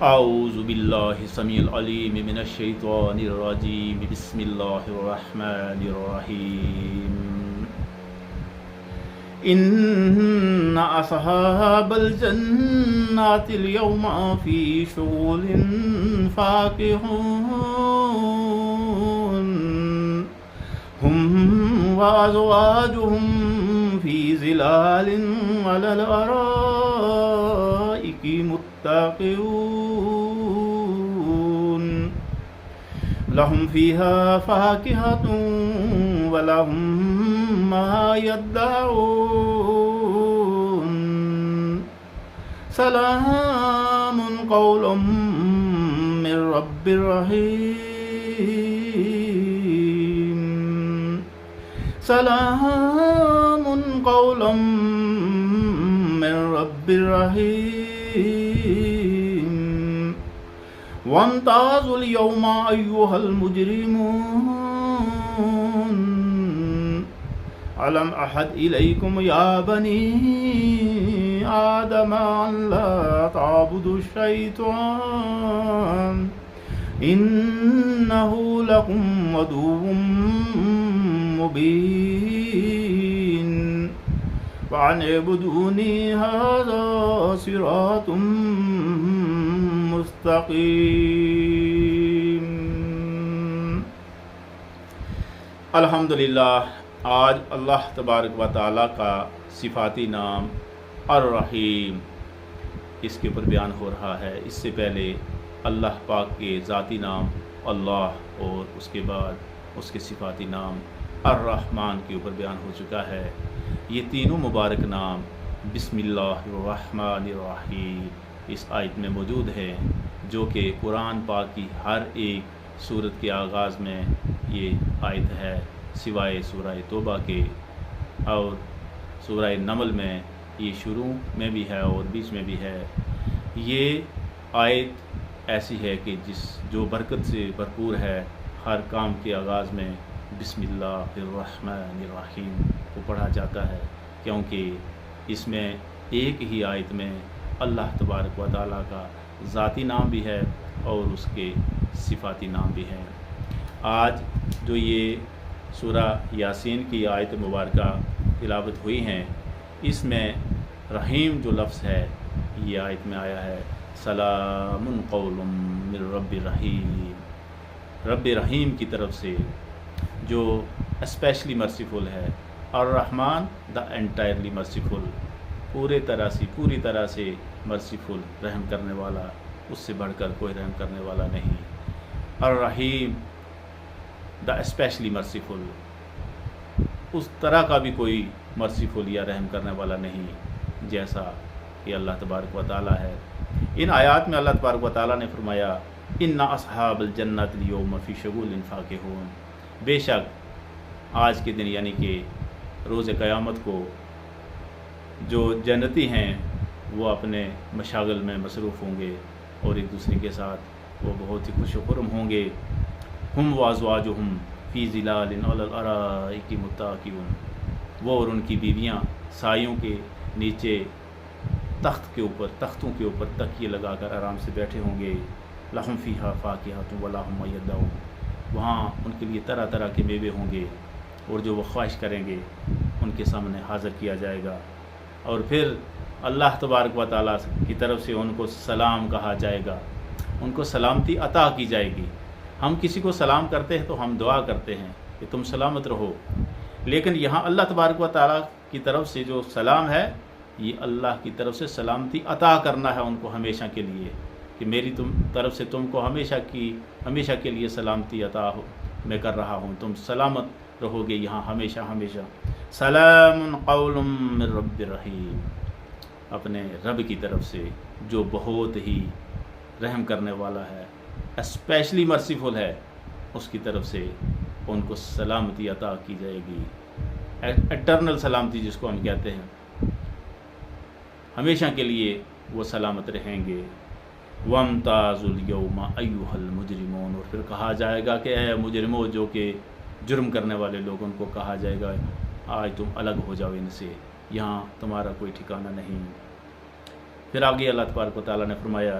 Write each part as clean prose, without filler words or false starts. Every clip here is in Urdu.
اعوذ باللہ السمیع العلیم من الشیطان الرجیم بسم اللہ الرحمن الرحیم ان اصحاب الجنات اليوم فی شغل فاکہون ہم وازواجہم فی ظلال علی الارائک متقون لهم فيها فاكهة ولهم ما يدعون سلام قولا من رب رحيم سلام قولا من رب رحيم وامتازوا اليوم أيها المجرمون ألم أحد إليكم يا بني آدم أن لا تعبدوا الشيطان إنه لكم عدو مبين وأن اعبدوني هذا صراط مستقیم۔ الحمدللہ، آج اللہ تبارک و تعالیٰ کا صفاتی نام الرحیم اس کے اوپر بیان ہو رہا ہے۔ اس سے پہلے اللہ پاک کے ذاتی نام اللہ اور اس کے بعد اس کے صفاتی نام الرحمن کے اوپر بیان ہو چکا ہے۔ یہ تینوں مبارک نام بسم اللہ الرحمن الرحیم اس آیت میں موجود ہے، جو کہ قرآن پاک کی ہر ایک سورت کے آغاز میں یہ آیت ہے، سوائے سورہ توبہ کے، اور سورہ نمل میں یہ شروع میں بھی ہے اور بیچ میں بھی ہے۔ یہ آیت ایسی ہے کہ جو برکت سے بھرپور ہے۔ ہر کام کے آغاز میں بسم اللہ الرحمن الرحیم کو پڑھا جاتا ہے، کیونکہ اس میں ایک ہی آیت میں اللہ تبارک و تعالیٰ کا ذاتی نام بھی ہے اور اس کے صفاتی نام بھی ہیں۔ آج جو یہ سورہ یاسین کی آیت مبارکہ تلاوت ہوئی ہیں، اس میں رحیم جو لفظ ہے یہ آیت میں آیا ہے، سلام قول من رب رحیم، رب رحیم کی طرف سے جو اسپیشلی مرسیفل ہے، الرحمن دا انٹائرلی مرسیفل، پوری طرح سے مرسیفل، رحم کرنے والا، اس سے بڑھ کر کوئی رحم کرنے والا نہیں۔ الرحیم دا اسپیشلی مرسیفل، اس طرح کا بھی کوئی مرسیفل یا رحم کرنے والا نہیں جیسا کہ اللہ تبارک و تعالیٰ ہے۔ ان آیات میں اللہ تبارک و تعالیٰ نے فرمایا ان اصحاب الجنت اليوم فی شغول فاکہون، بے شک آج کے دن یعنی کہ روز قیامت کو جو جنتی ہیں وہ اپنے مشاغل میں مصروف ہوں گے اور ایک دوسرے کے ساتھ وہ بہت ہی خوش و خرم ہوں گے۔ ہم وازواجہم فی ظلال علی الارائک متکئون، وہ اور ان کی بیویاں سایوں کے نیچے تختوں کے اوپر تکیے لگا کر آرام سے بیٹھے ہوں گے۔ لہم فیہا فاکہۃ ولہم ما یدعون، وہاں ان کے لیے طرح طرح کے میوے ہوں گے اور جو وہ خواہش کریں گے ان کے سامنے حاضر کیا جائے گا، اور پھر اللہ تبارک و تعالیٰ کی طرف سے ان کو سلام کہا جائے گا، ان کو سلامتی عطا کی جائے گی۔ ہم کسی کو سلام کرتے ہیں تو ہم دعا کرتے ہیں کہ تم سلامت رہو، لیکن یہاں اللہ تبارک و تعالیٰ کی طرف سے جو سلام ہے یہ اللہ کی طرف سے سلامتی عطا کرنا ہے ان کو ہمیشہ کے لیے، کہ میری طرف سے تم کو ہمیشہ کے لیے سلامتی عطا میں کر رہا ہوں، تم سلامت رہو گے یہاں ہمیشہ۔ سلام قول من رب رحیم، اپنے رب کی طرف سے جو بہت ہی رحم کرنے والا ہے، اسپیشلی مرسیفل ہے، اس کی طرف سے ان کو سلامتی عطا کی جائے گی، ایٹرنل سلامتی جس کو ہم کہتے ہیں، ہمیشہ کے لیے وہ سلامت رہیں گے۔ وَامْتَازُوا الْيَوْمَ أَيُّهَا الْمُجْرِمُونَ، اور پھر کہا جائے گا کہ اے مجرموں، جو کہ جرم کرنے والے لوگ، ان کو کہا جائے گا آج تم الگ ہو جاؤ ان سے، یہاں تمہارا کوئی ٹھکانہ نہیں۔ پھر آگے اللہ تبارک و تعالیٰ نے فرمایا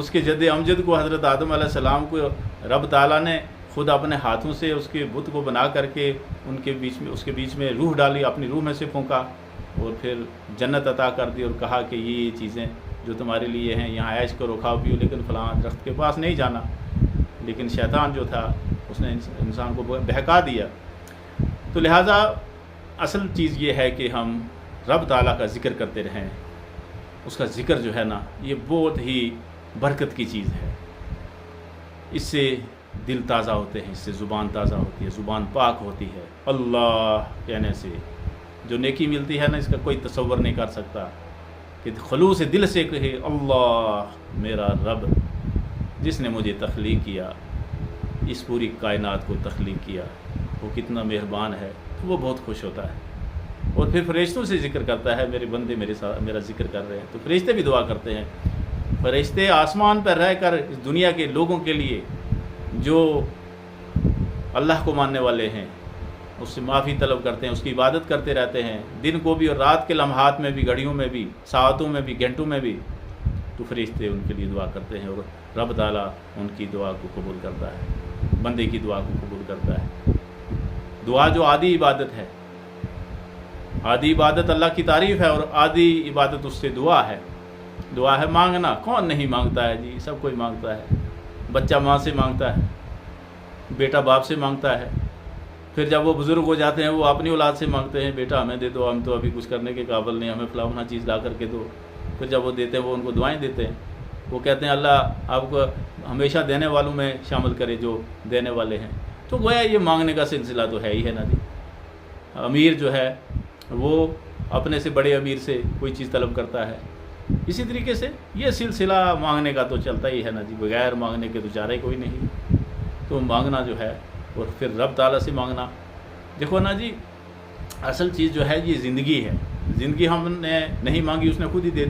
اس کے جد امجد کو حضرت آدم علیہ السلام کو رب تعالیٰ نے خود اپنے ہاتھوں سے اس کے بت کو بنا کر کے اس کے بیچ میں روح ڈالی، اپنی روح میں سے پھونکا اور پھر جنت عطا کر دی اور کہا کہ یہ چیزیں جو تمہارے لیے ہیں یہاں عیش کرو کھاؤ پیو، لیکن فلاں درخت کے پاس نہیں جانا۔ لیکن شیطان جو تھا اس نے انسان کو بہکا دیا۔ تو لہٰذا اصل چیز یہ ہے کہ ہم رب تعالیٰ کا ذکر کرتے رہیں۔ اس کا ذکر جو ہے نا یہ بہت ہی برکت کی چیز ہے، اس سے دل تازہ ہوتے ہیں، اس سے زبان تازہ ہوتی ہے، زبان پاک ہوتی ہے۔ اللہ کہنے سے جو نیکی ملتی ہے نا اس کا کوئی تصور نہیں کر سکتا، کہ خلوص دل سے کہے اللہ میرا رب جس نے مجھے تخلیق کیا، اس پوری کائنات کو تخلیق کیا، وہ کتنا مہربان ہے، تو وہ بہت خوش ہوتا ہے۔ اور پھر فرشتوں سے ذکر کرتا ہے، میرے بندے میرے ساتھ میرا ذکر کر رہے ہیں، تو فرشتے بھی دعا کرتے ہیں۔ فرشتے آسمان پر رہ کر اس دنیا کے لوگوں کے لیے جو اللہ کو ماننے والے ہیں اس سے معافی طلب کرتے ہیں، اس کی عبادت کرتے رہتے ہیں، دن کو بھی اور رات کے لمحات میں بھی، گھڑیوں میں بھی، ساعتوں میں بھی، گھنٹوں میں بھی، تو فرشتے ان کے لیے دعا کرتے ہیں اور رب تعالیٰ ان کی دعا کو قبول کرتا ہے، بندے کی دعا کو قبول کرتا ہے۔ دعا جو عادی عبادت ہے، عادی عبادت اللہ کی تعریف ہے، اور عادی عبادت اس سے دعا ہے۔ دعا ہے مانگنا، کون نہیں مانگتا ہے جی، سب کوئی مانگتا ہے۔ بچہ ماں سے مانگتا ہے، بیٹا باپ سے مانگتا ہے، پھر جب وہ بزرگ ہو جاتے ہیں وہ اپنی اولاد سے مانگتے ہیں، بیٹا ہمیں دے دو، ہم تو ابھی کچھ کرنے کے قابل نہیں، ہمیں فلاں چیز لا کر کے دو۔ پھر جب وہ دیتے ہیں وہ ان کو دعائیں دیتے ہیں، وہ کہتے ہیں اللہ آپ کو ہمیشہ دینے والوں میں شامل کرے جو دینے والے ہیں۔ تو گویا یہ مانگنے کا سلسلہ تو ہے ہی ہے نا جی۔ امیر جو ہے وہ اپنے سے بڑے امیر سے کوئی چیز طلب کرتا ہے، اسی طریقے سے یہ سلسلہ مانگنے کا تو چلتا ہی ہے نا جی، بغیر مانگنے کے تو چارہ کوئی نہیں۔ تو مانگنا جو ہے اور پھر رب تعالیٰ سے مانگنا، دیکھو نا جی اصل چیز جو ہے یہ زندگی ہے، زندگی ہم نے نہیں مانگی، اس نے خود ہی دے دی۔